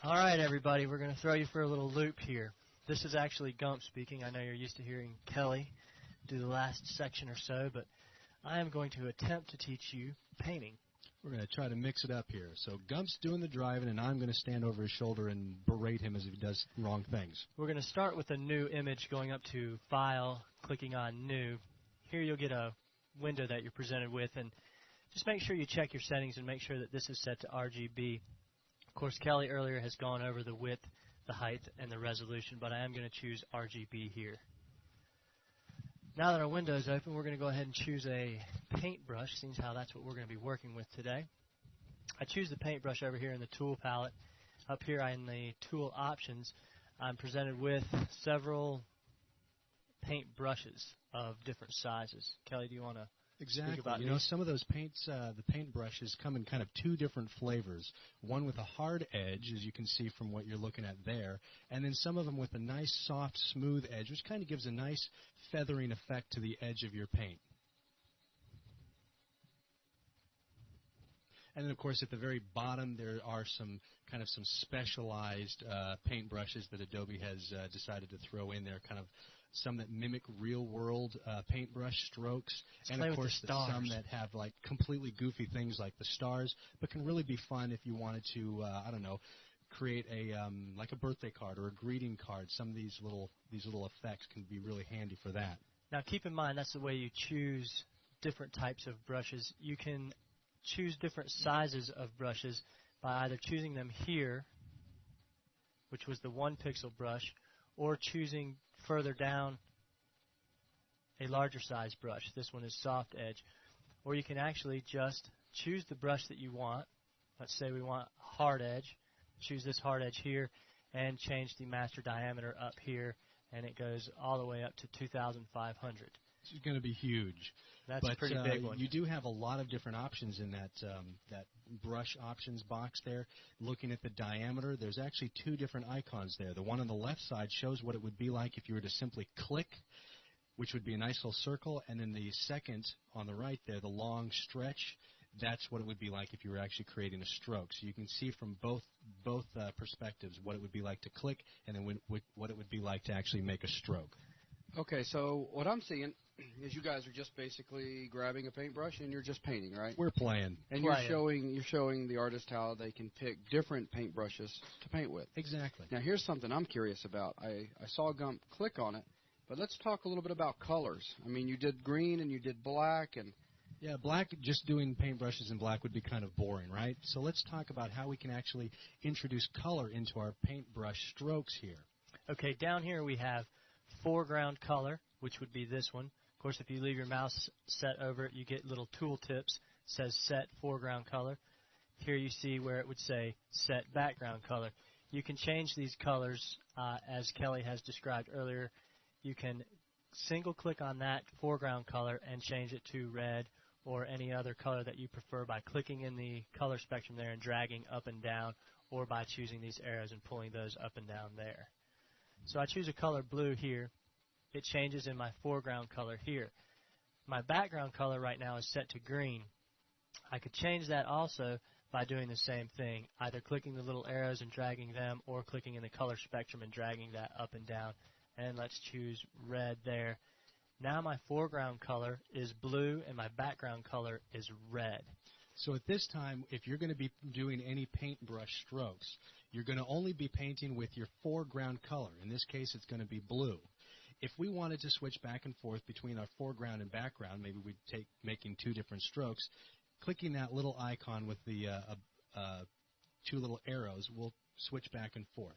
All right, everybody, we're going to throw you for a little loop here. This is actually Gump speaking. I know you're used to hearing Kelly do the last section or so, but I am going to attempt to teach you painting. We're going to try to mix it up here. So Gump's doing the driving, and I'm going to stand over his shoulder and berate him as if he does wrong things. We're going to start with a new image, going up to File, clicking on New. Here you'll get a window that you're presented with, and just make sure you check your settings and make sure that this is set to RGB. Of course, Kelly earlier has gone over the width, the height, and the resolution, but I am going to choose RGB here. Now that our window is open, we're going to go ahead and choose a paintbrush, seeing how that's what we're going to be working with today. I choose the paintbrush over here in the tool palette. Up here in the tool options, I'm presented with several paint brushes of different sizes. Kelly, do you want to Exactly. about you know, some of those paints, the paint brushes come in kind of two different flavors. One with a hard edge, as you can see from what you're looking at there, and then some of them with a nice, soft, smooth edge, which kind of gives a nice feathering effect to the edge of your paint. And then, of course, at the very bottom, there are some specialized paint brushes that Adobe has decided to throw in there, kind of some that mimic real-world paintbrush strokes, and of course some that have like completely goofy things like the stars, but can really be fun if you wanted to, I don't know, create a like a birthday card or a greeting card. Some of these little effects can be really handy for that. Now, keep in mind that's the way you choose different types of brushes. You can choose different sizes of brushes by either choosing them here, which was the 1 pixel brush, or choosing further down a larger size brush. This one is soft edge. Or you can actually just choose the brush that you want. Let's say we want hard edge. Choose this hard edge here and change the master diameter up here, and it goes all the way up to 2,500. This is going to be huge. That's a pretty big one. You do have a lot of different options in that brush options box there. Looking at the diameter, there's actually two different icons there. The one on the left side shows what it would be like if you were to simply click, which would be a nice little circle, and then the second on the right there, the long stretch, that's what it would be like if you were actually creating a stroke. So you can see from both perspectives what it would be like to click and then what it would be like to actually make a stroke. Okay, so what I'm seeing is you guys are just basically grabbing a paintbrush and you're just painting, right? We're playing. And you're showing the artist how they can pick different paintbrushes to paint with. Exactly. Now here's something I'm curious about. I saw Gump click on it, but let's talk a little bit about colors. I mean, you did green and you did black, and yeah, black, just doing paintbrushes in black would be kind of boring, right? So let's talk about how we can actually introduce color into our paintbrush strokes here. Okay, down here we have foreground color, which would be this one. Of course, if you leave your mouse set over it, you get little tool tips. It says set foreground color. Here you see where it would say set background color. You can change these colors as Kelly has described earlier. You can single click on that foreground color and change it to red or any other color that you prefer by clicking in the color spectrum there and dragging up and down, or by choosing these arrows and pulling those up and down there. So I choose a color blue here. It changes in my foreground color here. My background color right now is set to green. I could change that also by doing the same thing, either clicking the little arrows and dragging them, or clicking in the color spectrum and dragging that up and down. And let's choose red there. Now my foreground color is blue and my background color is red. So at this time, if you're going to be doing any paintbrush strokes, you're going to only be painting with your foreground color. In this case, it's going to be blue. If we wanted to switch back and forth between our foreground and background, maybe we'd take making two different strokes, clicking that little icon with the two little arrows will switch back and forth.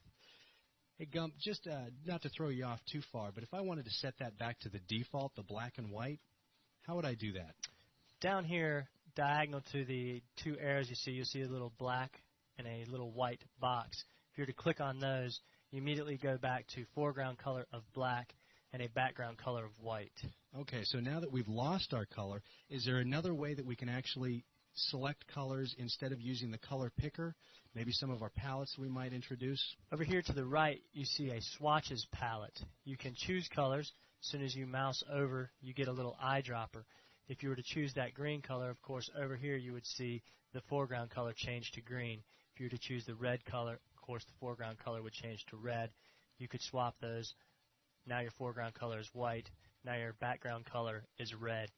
Hey, Gump, just not to throw you off too far, but if I wanted to set that back to the default, the black and white, how would I do that? Down here, diagonal to the two arrows you'll see a little black and a little white box. If you were to click on those, you immediately go back to foreground color of black and a background color of white. Okay, so now that we've lost our color, is there another way that we can actually select colors instead of using the color picker? Maybe some of our palettes we might introduce? Over here to the right, you see a Swatches Palette. You can choose colors. As soon as you mouse over, you get a little eyedropper. If you were to choose that green color, of course, over here you would see the foreground color change to green. If you were to choose the red color, of Of course, the foreground color would change to red. You could swap those. Now your foreground color is white. Now your background color is red.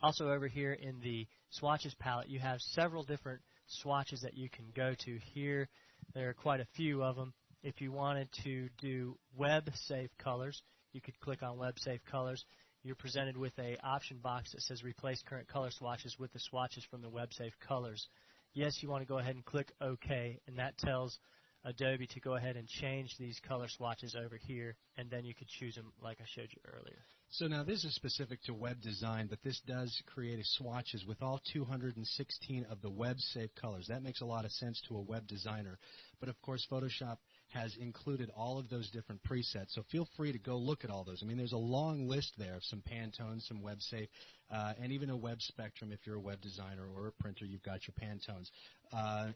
Also over here in the Swatches palette, you have several different swatches that you can go to. Here, there are quite a few of them. If you wanted to do web safe colors, you could click on web safe colors. You're presented with a option box that says replace current color swatches with the swatches from the web safe colors. Yes, you want to go ahead and click OK, and that tells Adobe to go ahead and change these color swatches over here, and then you could choose them like I showed you earlier. So now this is specific to web design, but this does create a swatches with all 216 of the web safe colors. That makes a lot of sense to a web designer. But of course, Photoshop has included all of those different presets, so feel free to go look at all those. I mean, there's a long list there of some Pantone, some web safe, and even a web spectrum. If you're a web designer or a printer, you've got your Pantones.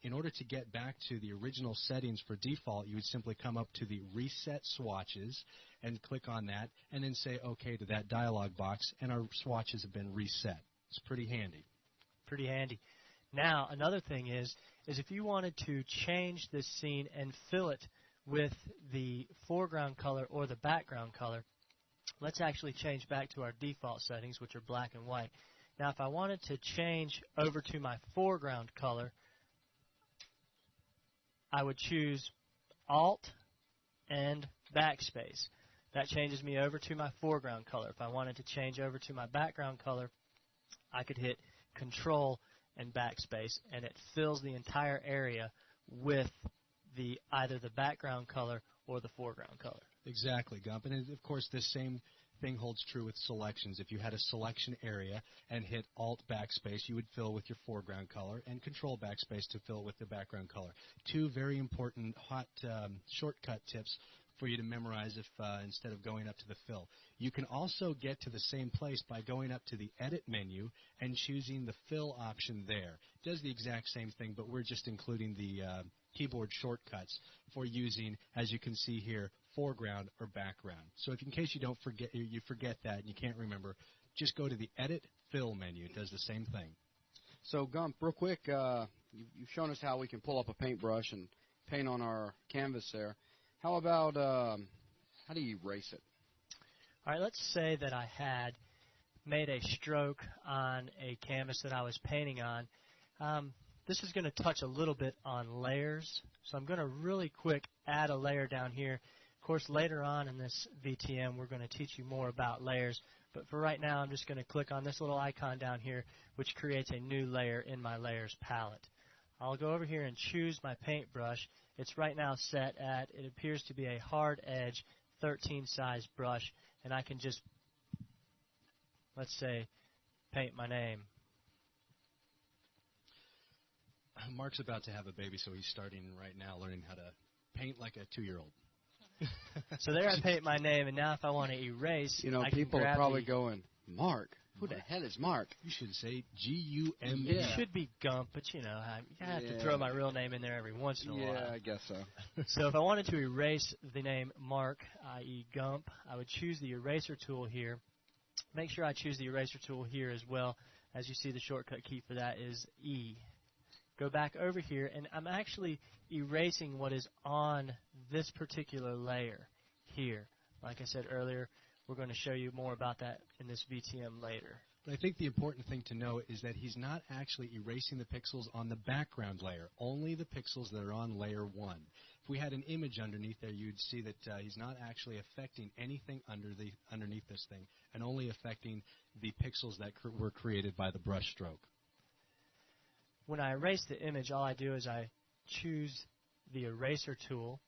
In order to get back to the original settings for default, you would simply come up to the Reset Swatches and click on that, and then say OK to that dialog box, and our swatches have been reset. It's pretty handy. Pretty handy. Now, another thing is if you wanted to change this scene and fill it with the foreground color or the background color, let's actually change back to our default settings, which are black and white. Now, if I wanted to change over to my foreground color, I would choose Alt and Backspace. That changes me over to my foreground color. If I wanted to change over to my background color, I could hit Control and Backspace, and it fills the entire area with either the background color or the foreground color. Exactly, Gump. And of course, this same thing holds true with selections. If you had a selection area and hit Alt Backspace, you would fill with your foreground color, and Control Backspace to fill with the background color. Two very important hot shortcut tips for you to memorize if instead of going up to the fill. You can also get to the same place by going up to the Edit menu and choosing the fill option there. It does the exact same thing, but we're just including the keyboard shortcuts for using, as you can see here, foreground or background. So if in case you forget that and you can't remember, just go to the Edit Fill menu. It does the same thing. So, Gump, real quick, you've shown us how we can pull up a paintbrush and paint on our canvas there. How about, how do you erase it? All right, let's say that I had made a stroke on a canvas that I was painting on. This is going to touch a little bit on layers, so I'm going to really quick add a layer down here. Of course, later on in this VTM, we're going to teach you more about layers, but for right now, I'm just going to click on this little icon down here, which creates a new layer in my Layers palette. I'll go over here and choose my paintbrush. It's right now set at, it appears to be a hard edge 13 size brush, and I can just, let's say, paint my name. Mark's about to have a baby, so he's starting right now learning how to paint like a 2-year-old. So there I paint my name, and now if I want to erase, you know, I people can are grab probably going, Mark? Who the Mark? hell is Mark? You should say G-U-M. It should be Gump, but you know, I have to throw my real name in there every once in a while. Yeah, I guess so. So if I wanted to erase the name Mark, i.e. Gump, I would choose the eraser tool here. Make sure I choose the eraser tool here as well. As you see, the shortcut key for that is E. Go back over here, and I'm actually erasing what is on this particular layer here. Like I said earlier, we're going to show you more about that in this VTM later. But I think the important thing to know is that he's not actually erasing the pixels on the background layer, only the pixels that are on layer 1. If we had an image underneath there, you'd see that he's not actually affecting anything underneath this thing, and only affecting the pixels that were created by the brush stroke. When I erase the image, all I do is I choose the eraser tool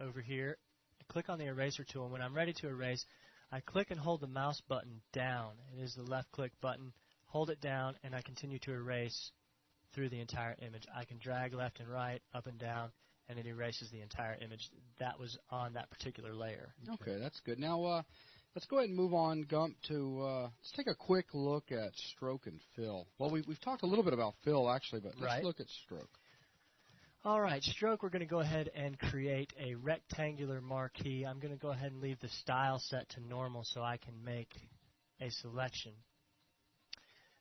over here. I click on the eraser tool, and when I'm ready to erase, I click and hold the mouse button down. It is the left click button. Hold it down, and I continue to erase through the entire image. I can drag left and right, up and down, and it erases the entire image that was on that particular layer. Okay, that's good. Now, let's go ahead and move on, Gump, to let's take a quick look at stroke and fill. Well, we've talked a little bit about fill, actually, but let's look at stroke. All right, stroke, we're going to go ahead and create a rectangular marquee. I'm going to go ahead and leave the style set to normal so I can make a selection.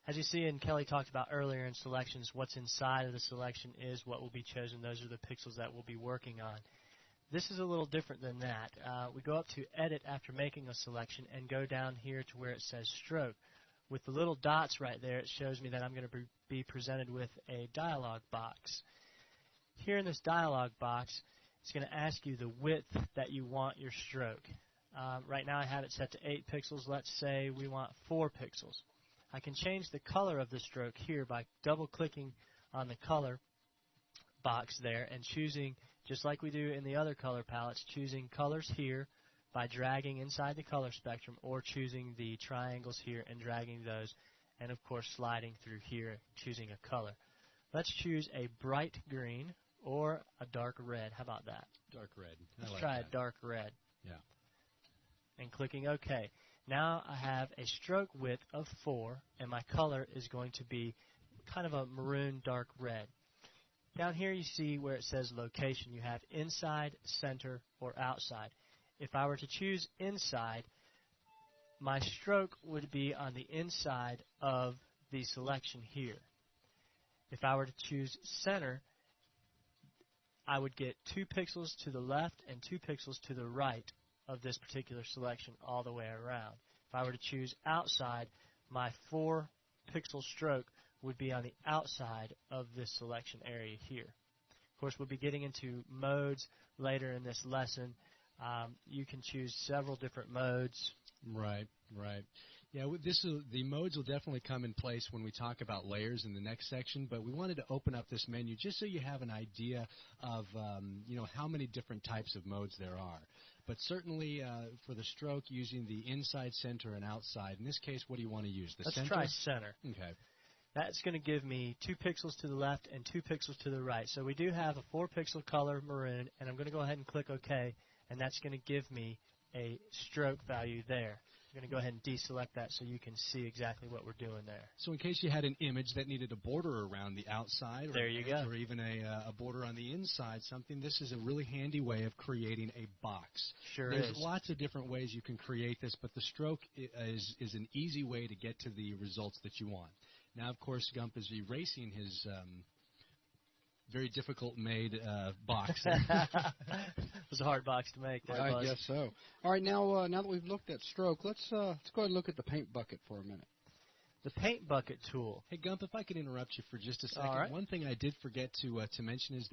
As you see, and Kelly talked about earlier in selections, what's inside of the selection is what will be chosen. Those are the pixels that we'll be working on. This is a little different than that. We go up to Edit after making a selection and go down here to where it says Stroke. With the little dots right there, it shows me that I'm going to be presented with a dialog box. Here in this dialog box, it's going to ask you the width that you want your stroke. Right now I have it set to 8 pixels. Let's say we want 4 pixels. I can change the color of the stroke here by double-clicking on the color box there and choosing, just like we do in the other color palettes, choosing colors here by dragging inside the color spectrum, or choosing the triangles here and dragging those, and of course sliding through here, choosing a color. Let's choose a bright green or a dark red. How about that? Dark red. Let's try a dark red. Yeah. And clicking OK. Now I have a stroke width of 4, and my color is going to be kind of a maroon dark red. Down here you see where it says location. You have inside, center, or outside. If I were to choose inside, my stroke would be on the inside of the selection here. If I were to choose center, I would get 2 pixels to the left and 2 pixels to the right of this particular selection all the way around. If I were to choose outside, my 4 pixel stroke would be on the outside of this selection area here. Of course, we'll be getting into modes later in this lesson. You can choose several different modes. Right, right. Yeah, the modes will definitely come in place when we talk about layers in the next section, but we wanted to open up this menu just so you have an idea of how many different types of modes there are. But certainly for the stroke, using the inside, center, and outside. In this case, what do you want to use? Let's try center. Okay. That's going to give me 2 pixels to the left and 2 pixels to the right. So we do have a 4 pixel color maroon, and I'm going to go ahead and click OK, and that's going to give me a stroke value there. I'm going to go ahead and deselect that so you can see exactly what we're doing there. So in case you had an image that needed a border around the outside, there you go, or even a border on the inside, this is a really handy way of creating a box. Sure There's is. lots of different ways you can create this, but the stroke is an easy way to get to the results that you want. Now, of course, Gump is erasing his very difficult made box. It was a hard box to make there, I guess so. All right, now that we've looked at stroke, let's go ahead and look at the paint bucket for a minute. The paint bucket tool. Hey, Gump, if I could interrupt you for just a second. All right. One thing I did forget to mention is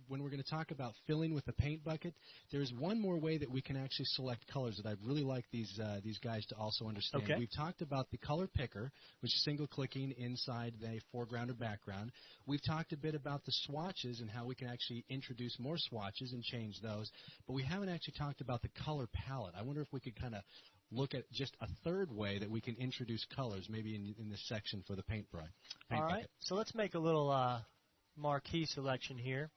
when we're going to talk about filling with the paint bucket, there's one more way that we can actually select colors that I'd really like these guys to also understand. Okay. We've talked about the color picker, which is single-clicking inside the foreground or background. We've talked a bit about the swatches and how we can actually introduce more swatches and change those, but we haven't actually talked about the color palette. I wonder if we could kind of look at just a third way that we can introduce colors, maybe in this section for the paintbrush. All right, so let's make a little marquee selection here.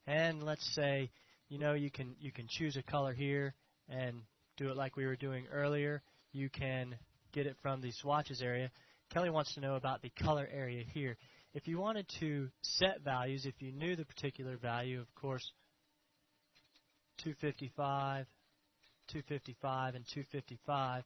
And let's say, you can choose a color here and do it like we were doing earlier. You can get it from the swatches area. Kelly wants to know about the color area here. If you wanted to set values, if you knew the particular value, of course, 255, 255, and 255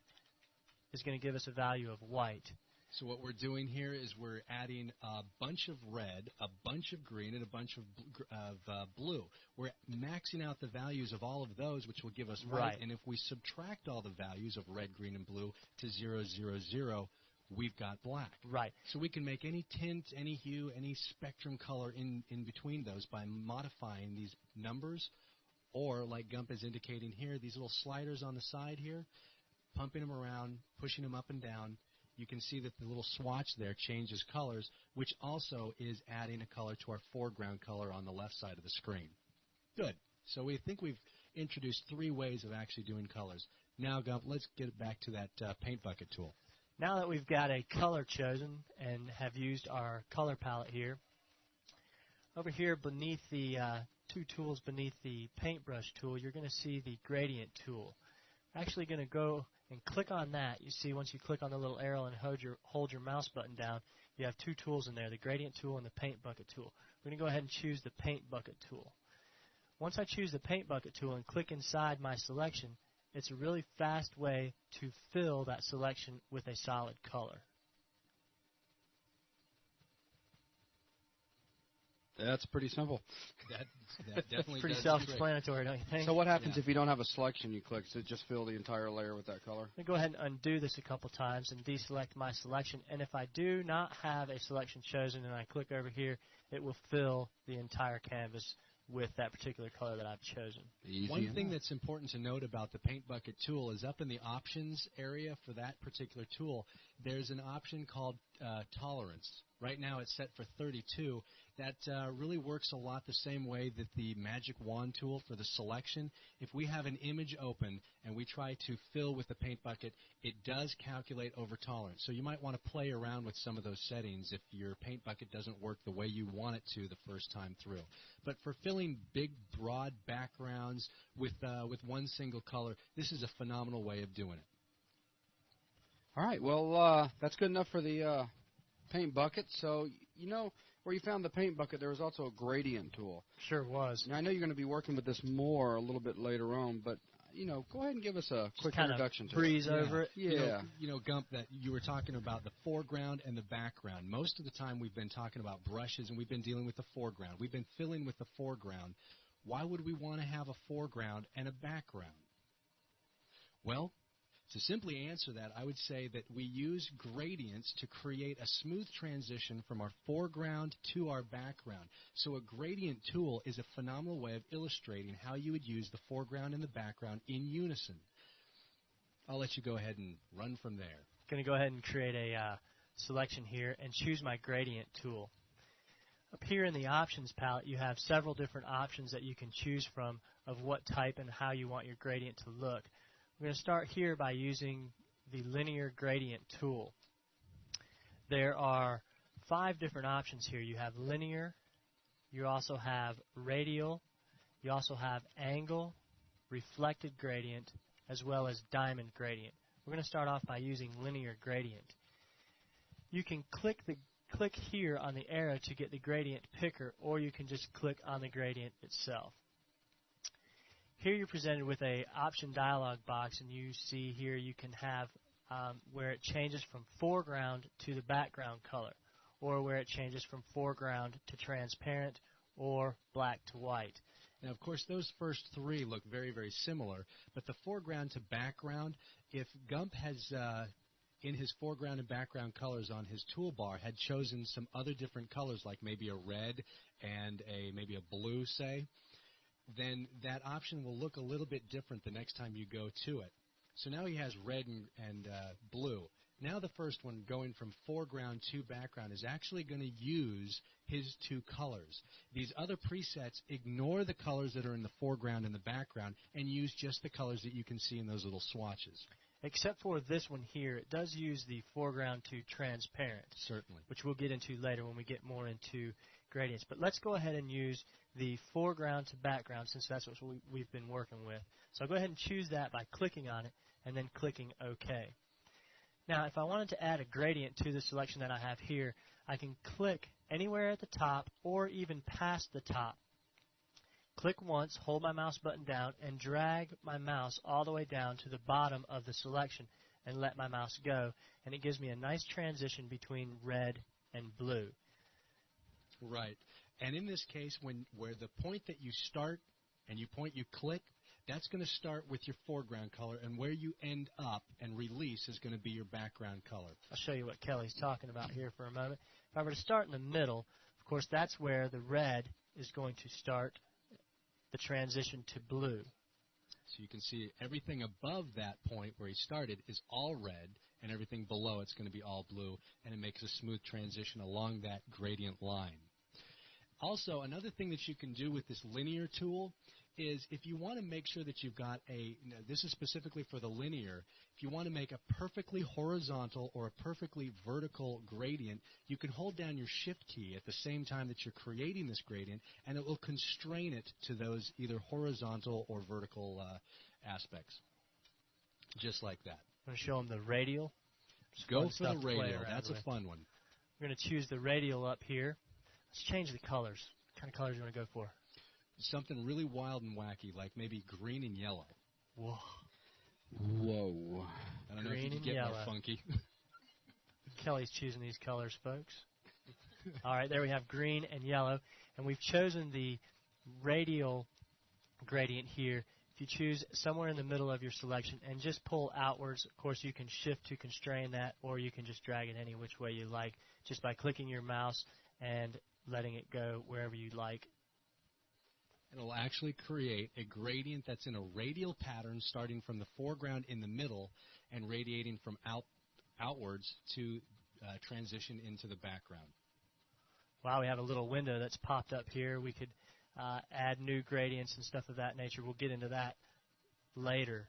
is going to give us a value of white. So what we're doing here is we're adding a bunch of red, a bunch of green, and a bunch of blue. We're maxing out the values of all of those, which will give us white. Right. And if we subtract all the values of red, green, and blue to 0, 0, 0, we've got black. Right. So we can make any tint, any hue, any spectrum color in between those by modifying these numbers, or like Gump is indicating here, these little sliders on the side here, pumping them around, pushing them up and down. You can see that the little swatch there changes colors, which also is adding a color to our foreground color on the left side of the screen. Good. So we think we've introduced 3 ways of actually doing colors. Now, Gump, let's get back to that paint bucket tool. Now that we've got a color chosen and have used our color palette here, over here beneath the 2 tools beneath the paintbrush tool, you're going to see the gradient tool. I'm actually going to go and click on that. You see, once you click on the little arrow and hold your mouse button down, you have 2 tools in there, the gradient tool and the paint bucket tool. We're going to go ahead and choose the paint bucket tool. Once I choose the paint bucket tool and click inside my selection, it's a really fast way to fill that selection with a solid color. That's pretty simple. That definitely Pretty does self-explanatory, don't you think? So what happens if you don't have a selection you click? Does it just fill the entire layer with that color? Let me go ahead and undo this a couple times and deselect my selection. And if I do not have a selection chosen and I click over here, it will fill the entire canvas with that particular color that I've chosen. Easy One enough. thing that's important to note about the Paint Bucket tool is up in the options area for that particular tool, there's an option called tolerance. Right now it's set for 32. That really works a lot the same way that the Magic Wand tool for the selection. If we have an image open and we try to fill with the Paint Bucket, it does calculate over tolerance. So you might want to play around with some of those settings if your Paint Bucket doesn't work the way you want it to the first time through. But for filling big, broad backgrounds with one single color, this is a phenomenal way of doing it. All right, well, that's good enough for the Paint Bucket. So, you know, where you found the Paint Bucket, there was also a gradient tool. Sure was. Now, I know you're going to be working with this more a little bit later on, but, you know, go ahead and give us a quick introduction to it. Breeze over it. Yeah. You know, Gump, that you were talking about the foreground and the background. Most of the time we've been talking about brushes and we've been dealing with the foreground. We've been filling with the foreground. Why would we want to have a foreground and a background? Well, to simply answer that, I would say that we use gradients to create a smooth transition from our foreground to our background. So a gradient tool is a phenomenal way of illustrating how you would use the foreground and the background in unison. I'll let you go ahead and run from there. I'm going to go ahead and create a selection here and choose my gradient tool. Up here in the options palette, you have several different options that you can choose from of what type and how you want your gradient to look. We're going to start here by using the linear gradient tool. There are 5 different options here. You have linear, you also have radial, you also have angle, reflected gradient, as well as diamond gradient. We're going to start off by using linear gradient. You can click here on the arrow to get the gradient picker, or you can just click on the gradient itself. Here you're presented with a option dialog box, and you see here you can have where it changes from foreground to the background color, or where it changes from foreground to transparent or black to white. Now, of course, those first 3 look very, very similar, but the foreground to background, if Gump has in his foreground and background colors on his toolbar had chosen some other different colors, like maybe a red and maybe a blue, say, then that option will look a little bit different the next time you go to it. So now he has red and blue. Now the first one, going from foreground to background, is actually going to use his 2 colors. These other presets ignore the colors that are in the foreground and the background and use just the colors that you can see in those little swatches. Except for this one here, it does use the foreground to transparent. Certainly. Which we'll get into later when we get more into gradients. But let's go ahead and use the foreground to background, since that's what we've been working with. So I'll go ahead and choose that by clicking on it and then clicking OK. Now, if I wanted to add a gradient to the selection that I have here, I can click anywhere at the top or even past the top. Click once, hold my mouse button down, and drag my mouse all the way down to the bottom of the selection and let my mouse go. And it gives me a nice transition between red and blue. Right. And in this case, where the point that you start and you click, that's going to start with your foreground color, and where you end up and release is going to be your background color. I'll show you what Kelly's talking about here for a moment. If I were to start in the middle, of course, that's where the red is going to start the transition to blue. So you can see everything above that point where he started is all red, and everything below it's going to be all blue, and it makes a smooth transition along that gradient line. Also, another thing that you can do with this linear tool is if you want to make sure that you've got this is specifically for the linear, if you want to make a perfectly horizontal or a perfectly vertical gradient, you can hold down your Shift key at the same time that you're creating this gradient, and it will constrain it to those either horizontal or vertical aspects, just like that. I'm going to show them the radial. Go for the radial. That's a fun one. We're going to choose the radial up here. Let's change the colors. What kind of colors do you want to go for? Something really wild and wacky, like maybe green and yellow. Whoa. Whoa. I don't know if you can get more funky. Kelly's choosing these colors, folks. All right, there we have green and yellow, and we've chosen the radial gradient here. If you choose somewhere in the middle of your selection and just pull outwards, of course you can shift to constrain that, or you can just drag it any which way you like just by clicking your mouse and letting it go wherever you like. It'll actually create a gradient that's in a radial pattern starting from the foreground in the middle and radiating from outwards to transition into the background. Wow, we have a little window that's popped up here. We could add new gradients and stuff of that nature. We'll get into that later.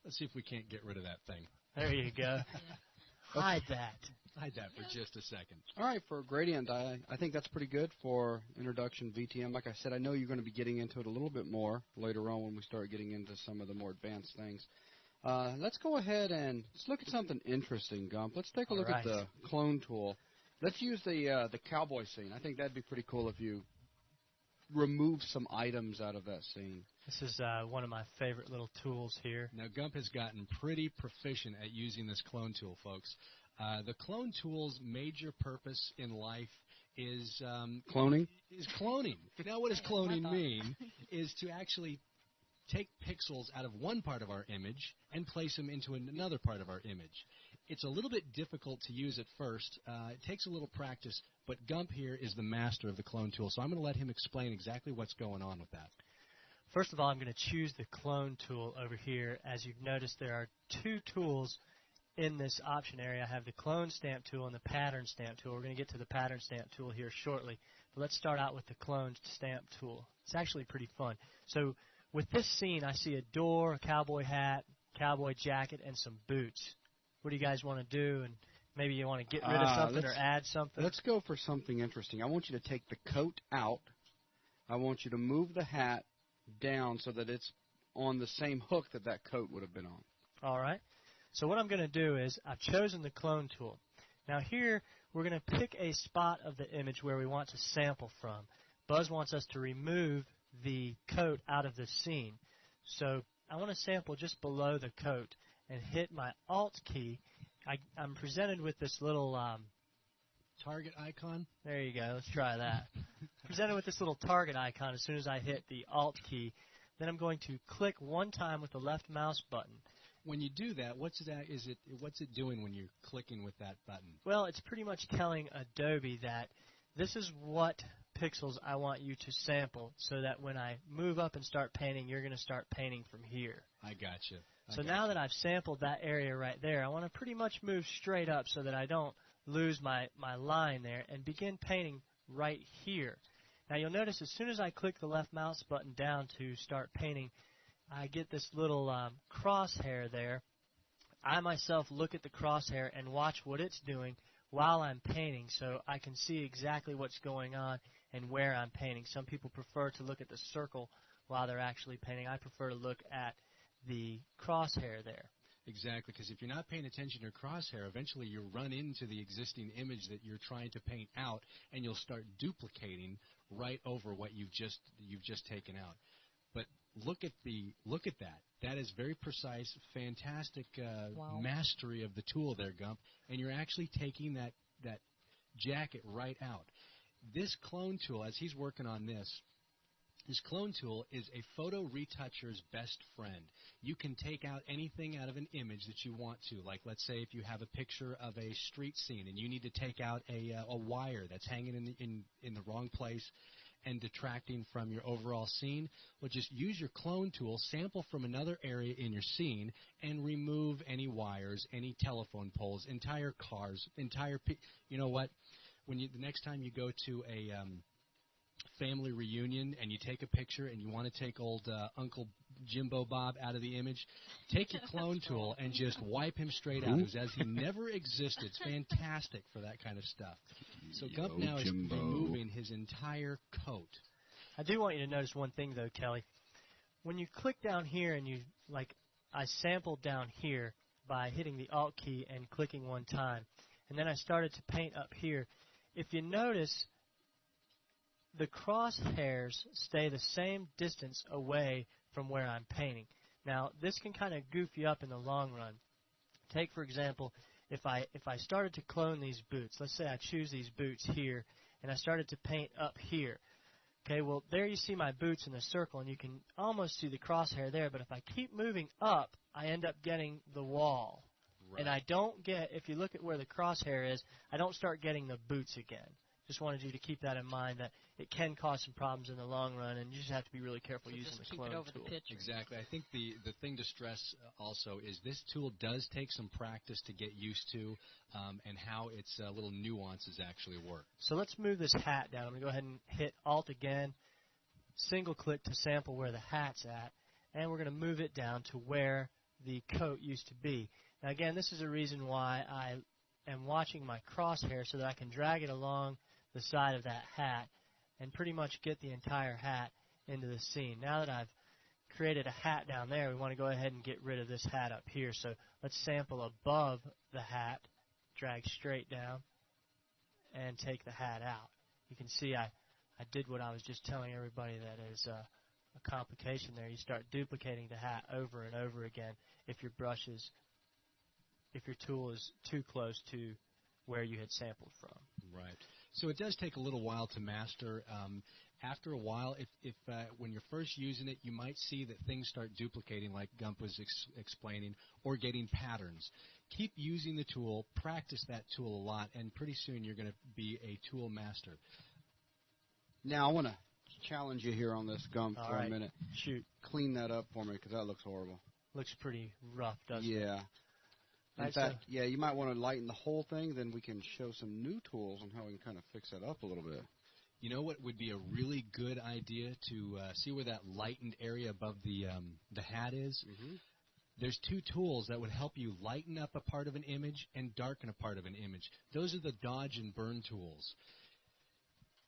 Let's see if we can't get rid of that thing. There you go. Hide that. Hide that for just a second. All right, for a gradient, I think that's pretty good for introduction VTM. Like I said, I know you're going to be getting into it a little bit more later on when we start getting into some of the more advanced things. Let's go ahead and let's look at something interesting, Gump. Let's take a look at the clone tool. Let's use the cowboy scene. I think that'd be pretty cool if you remove some items out of that scene. This is one of my favorite little tools here. Now, Gump has gotten pretty proficient at using this clone tool, folks. The clone tool's major purpose in life is cloning. Now, what does cloning mean? Is to actually take pixels out of one part of our image and place them into another part of our image. It's a little bit difficult to use at first. It takes a little practice, but Gump here is the master of the clone tool, so I'm going to let him explain exactly what's going on with that. First of all, I'm going to choose the clone tool over here. As you've noticed, there are two tools in this option area. I have the clone stamp tool and the pattern stamp tool. We're going to get to the pattern stamp tool here shortly. But let's start out with the clone stamp tool. It's actually pretty fun. So with this scene, I see a door, a cowboy hat, cowboy jacket, and some boots. What do you guys want to do? And maybe you want to get rid of something or add something? Let's go for something interesting. I want you to take the coat out. I want you to move the hat down so that it's on the same hook that that coat would have been on. All right. So what I'm going to do is I've chosen the clone tool. Now here we're going to pick a spot of the image where we want to sample from. Buzz wants us to remove the coat out of the scene. So I want to sample just below the coat and hit my Alt key. I'm presented with this little target icon. There you go. Let's try that. Presented with this little target icon as soon as I hit the Alt key. Then I'm going to click one time with the left mouse button. When you do that, what's it doing when you're clicking with that button? Well, it's pretty much telling Adobe that this is what pixels I want you to sample so that when I move up and start painting, you're going to start painting from here. I gotcha. So now that I've sampled that area right there, I want to pretty much move straight up so that I don't lose my line there and begin painting right here. Now you'll notice as soon as I click the left mouse button down to start painting, I get this little crosshair there. I myself look at the crosshair and watch what it's doing while I'm painting so I can see exactly what's going on and where I'm painting. Some people prefer to look at the circle while they're actually painting. I prefer to look at the crosshair there. Exactly, because if you're not paying attention to your crosshair, eventually you'll run into the existing image that you're trying to paint out, and you'll start duplicating right over what you've just taken out. But look at that. That is very precise, fantastic mastery of the tool there, Gump. And you're actually taking that jacket right out. This clone tool, as he's working on this clone tool is a photo retoucher's best friend. You can take out anything out of an image that you want to. Like, let's say if you have a picture of a street scene and you need to take out a wire that's hanging in the wrong place and detracting from your overall scene, well, just use your clone tool, sample from another area in your scene, and remove any wires, any telephone poles, entire cars, you know what? The next time you go to a family reunion and you take a picture and you want to take old Uncle Jimbo Bob out of the image, take your clone tool and just wipe him straight out as he never existed. It's fantastic for that kind of stuff. So Gump now is removing his entire coat. I do want you to notice one thing, though, Kelly. When you click down here and I sampled down here by hitting the Alt key and clicking one time, and then I started to paint up here. If you notice, the crosshairs stay the same distance away from where I'm painting. Now, this can kind of goof you up in the long run. Take, for example, if I started to clone these boots, let's say I choose these boots here, and I started to paint up here. Okay, well, there you see my boots in the circle, and you can almost see the crosshair there, but if I keep moving up, I end up getting the wall. Right. And I don't get, if you look at where the crosshair is, I don't start getting the boots again. Just wanted you to keep that in mind, that it can cause some problems in the long run, and you just have to be really careful using the clone tool. Exactly. I think the thing to stress also is this tool does take some practice to get used to, and how its little nuances actually work. So let's move this hat down. I'm going to go ahead and hit Alt again, single click to sample where the hat's at, and we're going to move it down to where the coat used to be. Now again, this is a reason why I am watching my crosshair so that I can drag it along the side of that hat and pretty much get the entire hat into the scene. Now that I've created a hat down there, we want to go ahead and get rid of this hat up here. So let's sample above the hat, drag straight down, and take the hat out. You can see I did what I was just telling everybody that is a complication there. You start duplicating the hat over and over again if your tool is too close to where you had sampled from. Right. So it does take a little while to master. After a while, if when you're first using it, you might see that things start duplicating, like Gump was explaining, or getting patterns. Keep using the tool, practice that tool a lot, and pretty soon you're going to be a tool master. Now I want to challenge you here on this, Gump, for a minute. Shoot. Clean that up for me, because that looks horrible. Looks pretty rough, doesn't it? Yeah. In fact, yeah, you might want to lighten the whole thing. Then we can show some new tools on how we can kind of fix that up a little bit. You know what would be a really good idea to see where that lightened area above the hat is? Mm-hmm. There's two tools that would help you lighten up a part of an image and darken a part of an image. Those are the dodge and burn tools.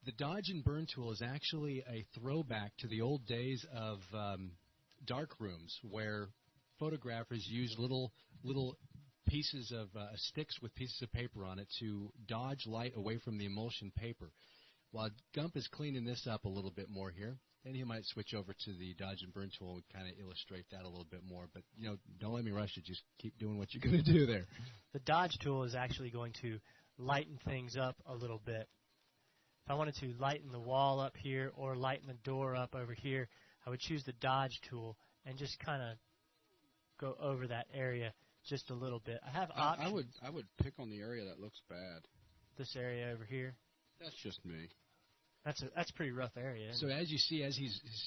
The dodge and burn tool is actually a throwback to the old days of dark rooms, where photographers used little pieces of sticks with pieces of paper on it to dodge light away from the emulsion paper. While Gump is cleaning this up a little bit more here, then he might switch over to the dodge and burn tool and kind of illustrate that a little bit more. But, don't let me rush you. Just keep doing what you're going to do there. The dodge tool is actually going to lighten things up a little bit. If I wanted to lighten the wall up here or lighten the door up over here, I would choose the dodge tool and just kind of go over that area just a little bit. I have options. I would pick on the area that looks bad. This area over here. That's just me. That's a pretty rough area. So as you see, as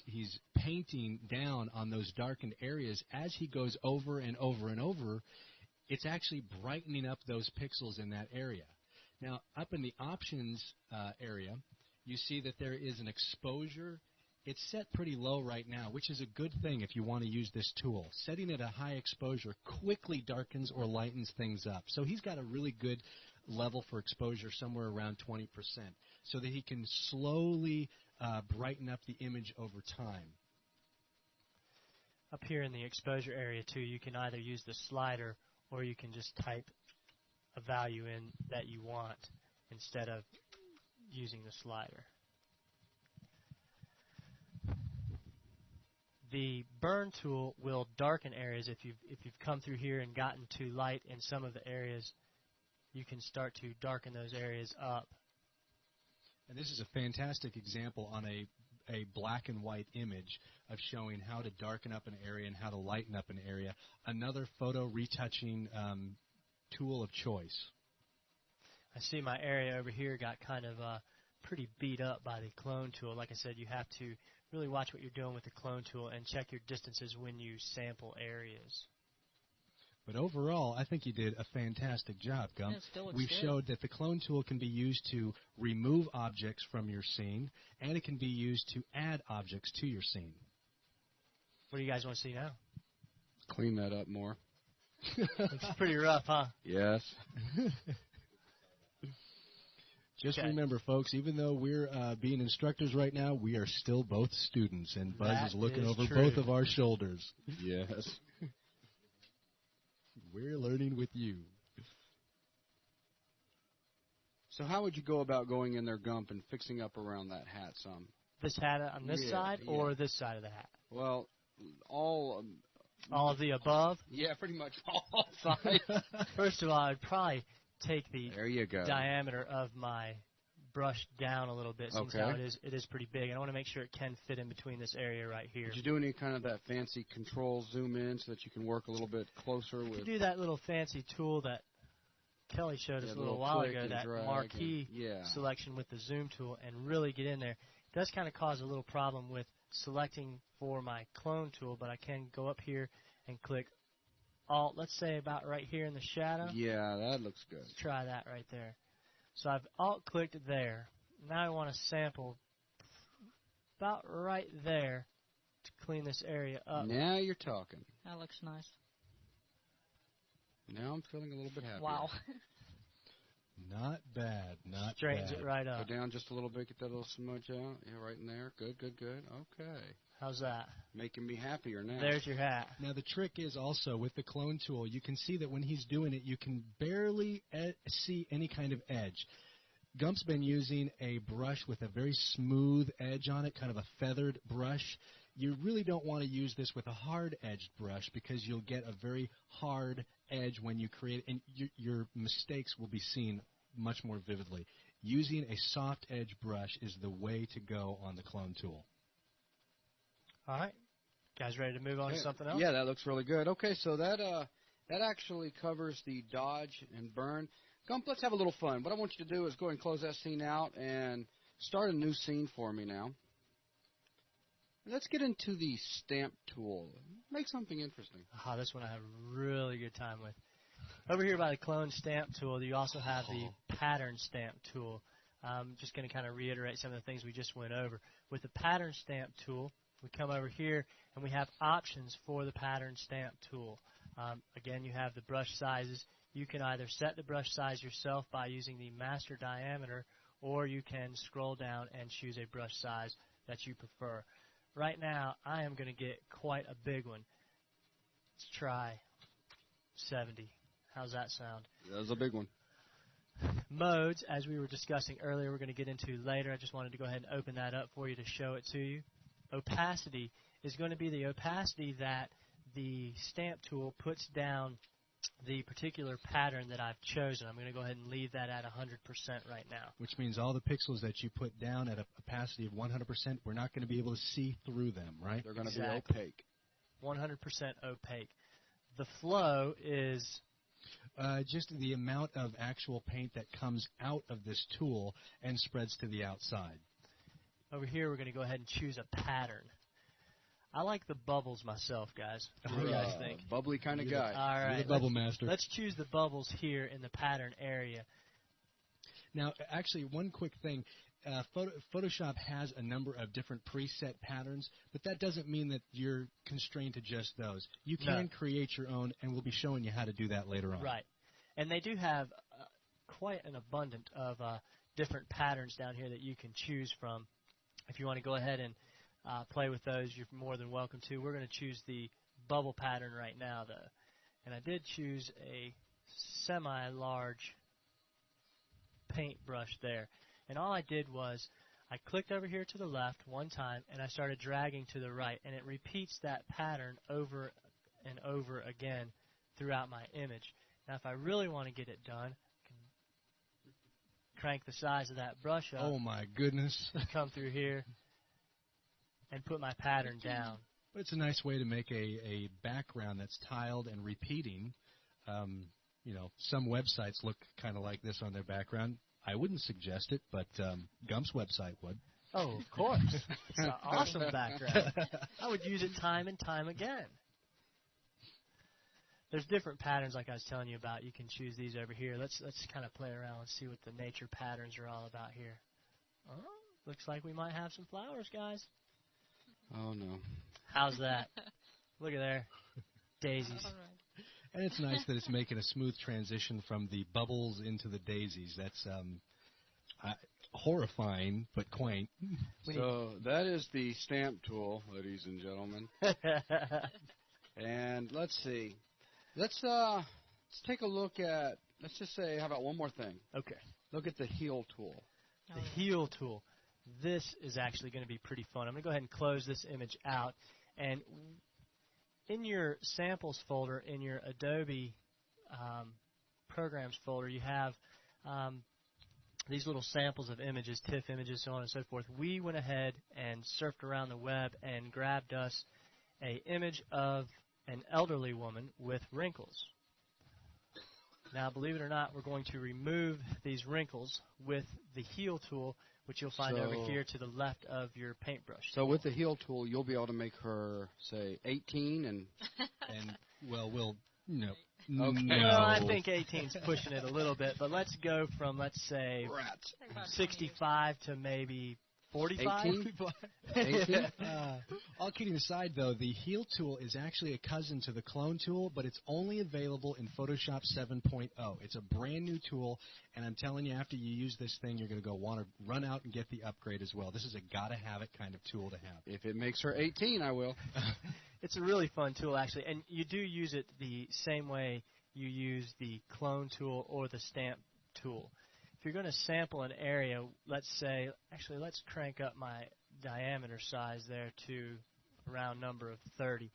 he's painting down on those darkened areas, as he goes over and over and over, it's actually brightening up those pixels in that area. Now, up in the options area, you see that there is an exposure. It's set pretty low right now, which is a good thing if you want to use this tool. Setting it at a high exposure quickly darkens or lightens things up. So he's got a really good level for exposure, somewhere around 20%, so that he can slowly brighten up the image over time. Up here in the exposure area, too, you can either use the slider or you can just type a value in that you want instead of using the slider. The burn tool will darken areas. If you've come through here and gotten too light in some of the areas, you can start to darken those areas up. And this is a fantastic example on a black and white image of showing how to darken up an area and how to lighten up an area. Another photo retouching tool of choice. I see my area over here got kind of pretty beat up by the clone tool. Like I said, you have to really watch what you're doing with the clone tool and check your distances when you sample areas. But overall, I think you did a fantastic job, Gump. We've showed that the clone tool can be used to remove objects from your scene, and it can be used to add objects to your scene. What do you guys want to see now? Clean that up more. Looks pretty rough, huh? Yes. Just remember, folks, even though we're being instructors right now, we are still both students, and Buzz is looking over both of our shoulders. Yes. We're learning with you. So how would you go about going in there, Gump, and fixing up around that hat some? This hat on this side or this side of the hat? Well, all All of the above? Yeah, pretty much all sides. First of all, I'd probably take the There you go. diameter of my brush down a little bit, since how it is pretty big. I want to make sure it can fit in between this area right here. Did you do any kind of that fancy control zoom in so that you can work a little bit closer with? You do that little fancy tool that Kelly showed us a little while ago, that marquee selection with the zoom tool, and really get in there. It does kind of cause a little problem with selecting for my clone tool, but I can go up here and click Alt, let's say about right here in the shadow. Yeah, that looks good. Let's try that right there. So I've Alt-clicked there. Now I want to sample about right there to clean this area up. Now you're talking. That looks nice. Now I'm feeling a little bit happier. Wow. Not bad, not Straightens bad. it right up. Go down just a little bit, get that little smudge out. Yeah, right in there. Good, good, good. Okay. How's that? Making me happier now. There's your hat. Now the trick is also with the clone tool, you can see that when he's doing it, you can barely see any kind of edge. Gump's been using a brush with a very smooth edge on it, kind of a feathered brush. You really don't want to use this with a hard-edged brush because you'll get a very hard edge when you create it, and your mistakes will be seen much more vividly. Using a soft edge brush is the way to go on the clone tool. All right. Guys ready to move on to something else? Yeah, that looks really good. Okay, so that actually covers the dodge and burn. Gump, let's have a little fun. What I want you to do is go ahead and close that scene out and start a new scene for me now. Let's get into the stamp tool. Make something interesting. This one I have a really good time with. Over here by the clone stamp tool, you also have the pattern stamp tool. I'm just going to kind of reiterate some of the things we just went over. With the pattern stamp tool, we come over here and we have options for the pattern stamp tool. Again, you have the brush sizes. You can either set the brush size yourself by using the master diameter, or you can scroll down and choose a brush size that you prefer. Right now, I am going to get quite a big one. Let's try 70. How's that sound? That was a big one. Modes, as we were discussing earlier, we're going to get into later. I just wanted to go ahead and open that up for you to show it to you. Opacity is going to be the opacity that the stamp tool puts down the particular pattern that I've chosen. I'm going to go ahead and leave that at 100% right now. Which means all the pixels that you put down at a opacity of 100%, we're not going to be able to see through them, right? They're going to be opaque. 100% opaque. The flow is just the amount of actual paint that comes out of this tool and spreads to the outside. Over here, we're going to go ahead and choose a pattern. I like the bubbles myself, guys. What do you guys think? Bubbly kind of guy. All right. You're the bubble master. Let's choose the bubbles here in the pattern area. Now, actually, one quick thing. Photoshop has a number of different preset patterns, but that doesn't mean that you're constrained to just those. You can create your own, and we'll be showing you how to do that later on. Right. And they do have quite an abundance of different patterns down here that you can choose from. If you want to go ahead and play with those, you're more than welcome to. We're going to choose the bubble pattern right now, though. And I did choose a semi-large paintbrush there. And all I did was I clicked over here to the left one time, and I started dragging to the right. And it repeats that pattern over and over again throughout my image. Now, if I really want to get it done, I can crank the size of that brush up. Oh, my goodness. Come through here and put my pattern down. But it's a nice way to make a background that's tiled and repeating. Some websites look kind of like this on their background. I wouldn't suggest it, but Gump's website would. Oh, of course. It's an awesome background. I would use it time and time again. There's different patterns like I was telling you about. You can choose these over here. Let's kind of play around and see what the nature patterns are all about here. Oh, looks like we might have some flowers, guys. Oh, no. How's that? Look at there. Daisies. All right. And it's nice that it's making a smooth transition from the bubbles into the daisies. That's horrifying, but quaint. So that is the stamp tool, ladies and gentlemen. And let's see. Let's take a look at, let's just say, how about one more thing? Okay. Look at the heel tool. The heel tool. This is actually going to be pretty fun. I'm going to go ahead and close this image out. And in your samples folder, in your Adobe programs folder, you have these little samples of images, TIFF images, so on and so forth. We went ahead and surfed around the web and grabbed us an image of an elderly woman with wrinkles. Now, believe it or not, we're going to remove these wrinkles with the heel tool, which you'll find over here to the left of your paintbrush. So with the heel tool, you'll be able to make her, say, 18 and well, no. Okay. No. Well, I think 18's pushing it a little bit, but let's go from, let's say, rats. 65 to maybe 45. 18? All kidding aside, though, the heel tool is actually a cousin to the clone tool, but it's only available in Photoshop 7.0. It's a brand new tool, and I'm telling you, after you use this thing, you're going to go want to run out and get the upgrade as well. This is a gotta-have-it kind of tool to have. If it makes her 18, I will. It's a really fun tool, actually, and you do use it the same way you use the clone tool or the stamp tool. If you're going to sample an area, let's say, actually, let's crank up my diameter size there to a round number of 30.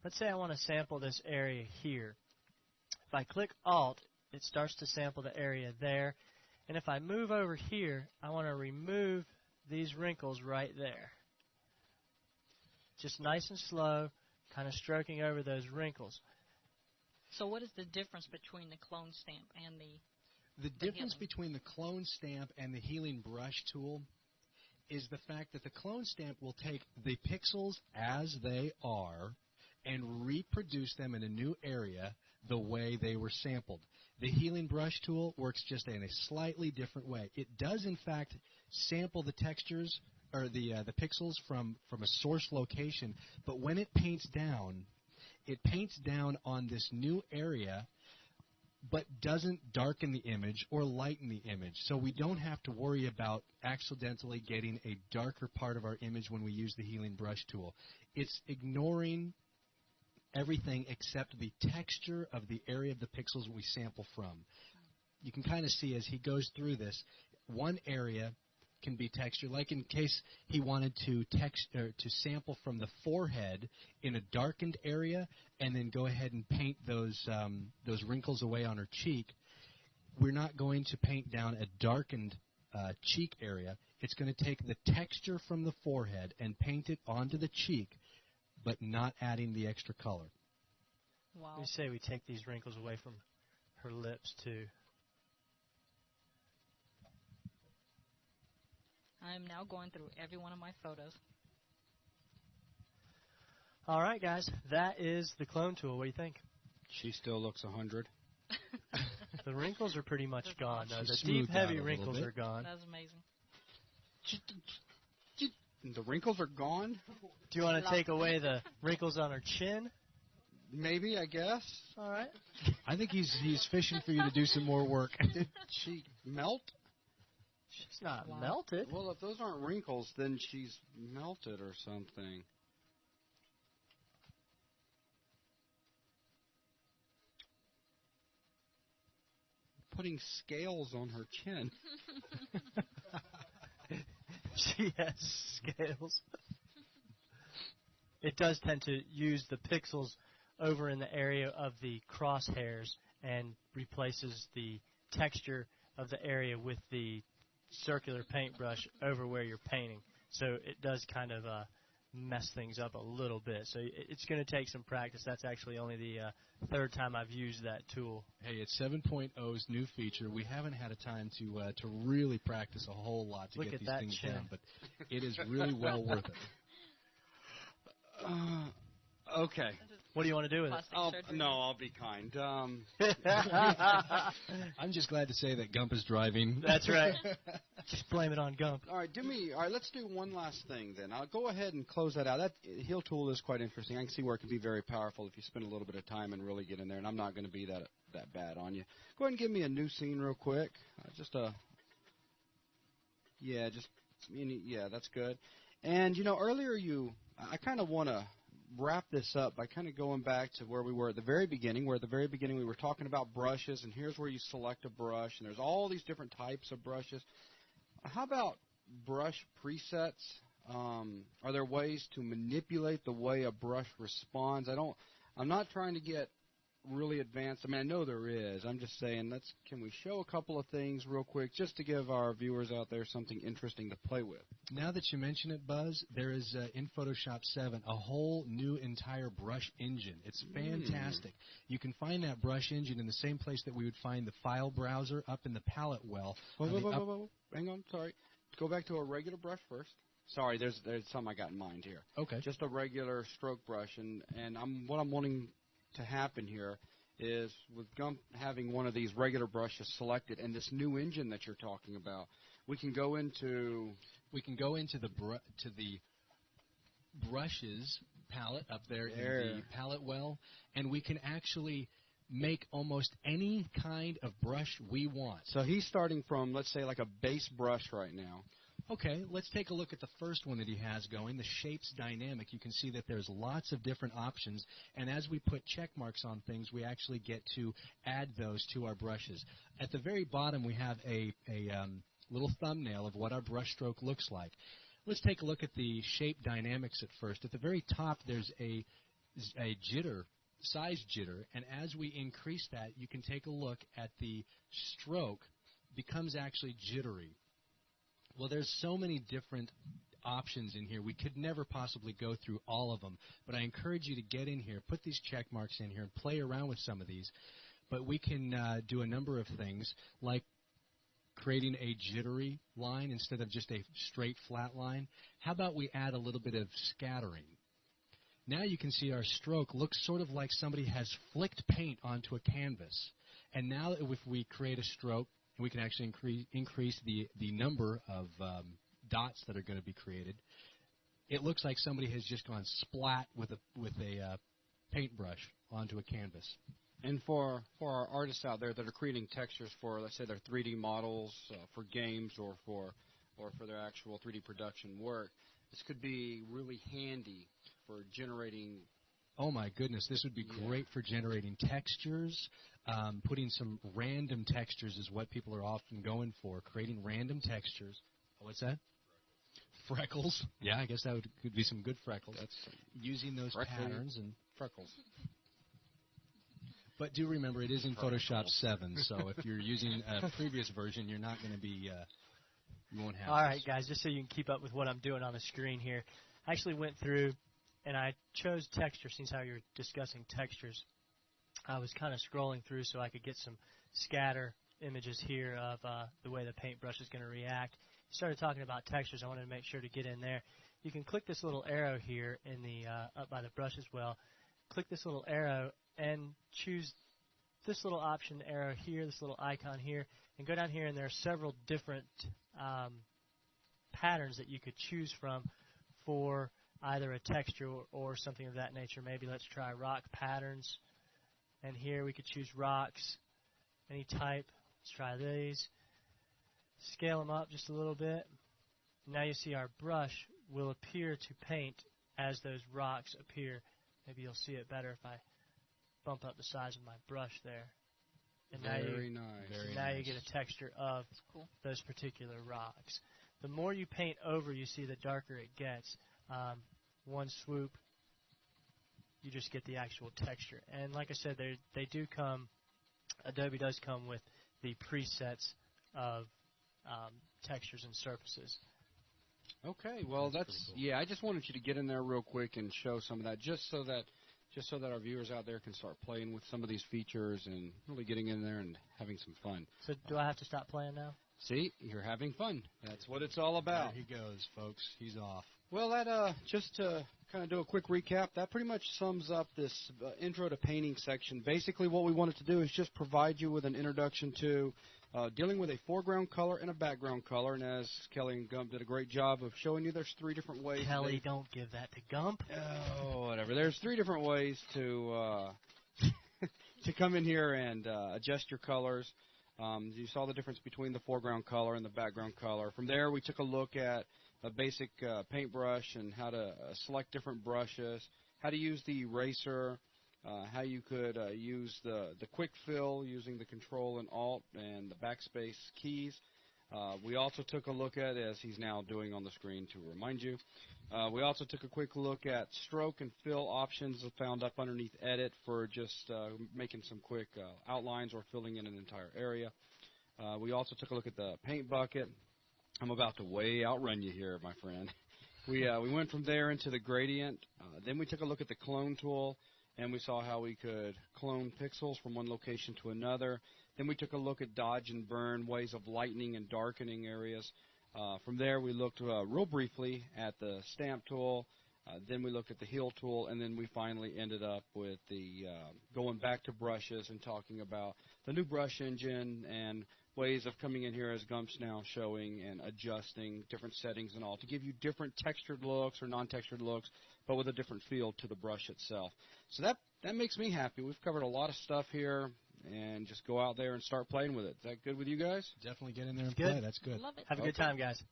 Let's say I want to sample this area here. If I click Alt, it starts to sample the area there, and if I move over here, I want to remove these wrinkles right there. Just nice and slow, kind of stroking over those wrinkles. So what is the difference between the clone stamp and The difference healing? between the clone stamp and the healing brush tool is the fact that the clone stamp will take the pixels as they are and reproduce them in a new area the way they were sampled. The healing brush tool works just in a slightly different way. It does, in fact, sample the textures or the pixels from a source location, but when it paints down on this new area, but doesn't darken the image or lighten the image. So we don't have to worry about accidentally getting a darker part of our image when we use the healing brush tool. It's ignoring everything except the texture of the area of the pixels we sample from. You can kind of see as he goes through this, one area can be texture, like in case he wanted to sample from the forehead in a darkened area and then go ahead and paint those wrinkles away on her cheek. We're not going to paint down a darkened cheek area. It's going to take the texture from the forehead and paint it onto the cheek, but not adding the extra color. Wow. We say we take these wrinkles away from her lips too. I'm now going through every one of my photos. All right, guys, that is the clone tool. What do you think? She still looks 100. The wrinkles are pretty much gone, though. The She's deep, smoothed out heavy a little wrinkles bit. are gone. That's amazing. The wrinkles are gone? Do you want to take away the wrinkles on her chin? Maybe, I guess. All right. I think he's fishing for you to do some more work. Did she melt? She's not Wow. melted. Well, if those aren't wrinkles, then she's melted or something. Putting scales on her chin. She has scales. It does tend to use the pixels over in the area of the crosshairs and replaces the texture of the area with the circular paintbrush over where you're painting. So it does kind of mess things up a little bit. So it's going to take some practice. That's actually only the third time I've used that tool. Hey, it's 7.0's new feature. We haven't had a time to really practice a whole lot to Look get at these that things chin. down, but it is really well worth it. Okay. What do you want to do with it? Plastic surgery. No, I'll be kind. I'm just glad to say that Gump is driving. That's right. Just blame it on Gump. All right, let's do one last thing then. I'll go ahead and close that out. That heel tool is quite interesting. I can see where it can be very powerful if you spend a little bit of time and really get in there, and I'm not going to be that bad on you. Go ahead and give me a new scene real quick. That's good. And, earlier I kind of want to wrap this up by kind of going back to where we were at the very beginning, where at the very beginning we were talking about brushes, and here's where you select a brush, and there's all these different types of brushes. How about brush presets? Are there ways to manipulate the way a brush responds? I I'm not trying to get really advanced. I mean, I know there is. I'm just saying, can we show a couple of things real quick just to give our viewers out there something interesting to play with? Now that you mention it, Buzz, there is in Photoshop 7 a whole new entire brush engine. It's fantastic. You can find that brush engine in the same place that we would find the file browser up in the palette well. Whoa. Hang on, sorry. Go back to a regular brush first. Sorry, there's some I got in mind here. Okay. Just a regular stroke brush, and what I'm wanting to happen here is with Gump having one of these regular brushes selected and this new engine that you're talking about, we can go into the brushes palette up there in the palette well, and we can actually make almost any kind of brush we want. So he's starting from, let's say, like a base brush right now. Okay, let's take a look at the first one that he has going, the Shapes Dynamic. You can see that there's lots of different options, and as we put check marks on things, we actually get to add those to our brushes. At the very bottom, we have a little thumbnail of what our brush stroke looks like. Let's take a look at the Shape Dynamics at first. At the very top, there's a jitter, size jitter, and as we increase that, you can take a look at the stroke becomes actually jittery. Well, there's so many different options in here. We could never possibly go through all of them, but I encourage you to get in here, put these check marks in here, and play around with some of these. But we can do a number of things, like creating a jittery line instead of just a straight flat line. How about we add a little bit of scattering? Now you can see our stroke looks sort of like somebody has flicked paint onto a canvas. And now if we create a stroke, we can actually increase the number of dots that are going to be created. It looks like somebody has just gone splat with a paintbrush onto a canvas. And for our artists out there that are creating textures for, let's say, their 3D models for games or for their actual 3D production work, this could be really handy for generating. Oh my goodness, this would be great for generating textures. Putting some random textures is what people are often going for, creating random textures. What's that? Freckles. Yeah, I guess that could be some good freckles. That's using those patterns and freckles. But do remember, it is in Photoshop 7, so if you're using a previous version, you're not going to be, you won't have All right, guys, just so you can keep up with what I'm doing on the screen here. I actually went through and I chose texture, since how you're discussing textures. I was kind of scrolling through so I could get some scatter images here of the way the paintbrush is going to react. Started talking about textures. I wanted to make sure to get in there. You can click this little arrow here in the up by the brush as well. Click this little arrow and choose this little option arrow here, this little icon here, and go down here, and there are several different patterns that you could choose from for either a texture or something of that nature. Maybe let's try rock patterns. And here we could choose rocks, any type. Let's try these. Scale them up just a little bit. Now you see our brush will appear to paint as those rocks appear. Maybe you'll see it better if I bump up the size of my brush there. And Very nice. Now you get a texture of those particular rocks. The more you paint over, you see the darker it gets. One swoop, you just get the actual texture. And like I said, they do come, Adobe does come with the presets of textures and surfaces. Okay, well that's cool. I just wanted you to get in there real quick and show some of that, just so that our viewers out there can start playing with some of these features and really getting in there and having some fun. So do I have to stop playing now? See, you're having fun. That's what it's all about. There he goes, folks. He's off. Well, that just to kind of do a quick recap, that pretty much sums up this intro to painting section. Basically, what we wanted to do is just provide you with an introduction to dealing with a foreground color and a background color. And as Kelly and Gump did a great job of showing you, there's 3 different ways. Kelly, don't give that to Gump. Oh, whatever. There's 3 different ways to to come in here and adjust your colors. You saw the difference between the foreground color and the background color. From there, we took a look at a basic paintbrush and how to select different brushes, how to use the eraser, how you could use the quick fill using the Control and Alt and the backspace keys. We also took a look at, as he's now doing on the screen to remind you, we also took a quick look at stroke and fill options found up underneath Edit for just making some quick outlines or filling in an entire area. We also took a look at the paint bucket. I'm about to way outrun you here, my friend. We went from there into the gradient. Then we took a look at the clone tool, and we saw how we could clone pixels from one location to another. Then we took a look at dodge and burn, ways of lightening and darkening areas. From there, we looked real briefly at the stamp tool. Then we looked at the heal tool, and then we finally ended up with the going back to brushes and talking about the new brush engine and ways of coming in here, as Gump's now showing, and adjusting different settings and all to give you different textured looks or non-textured looks, but with a different feel to the brush itself. So that makes me happy. We've covered a lot of stuff here, and just go out there and start playing with it. Is that good with you guys? Definitely get in there and Good. play. That's good. Love it. Have a good time, guys.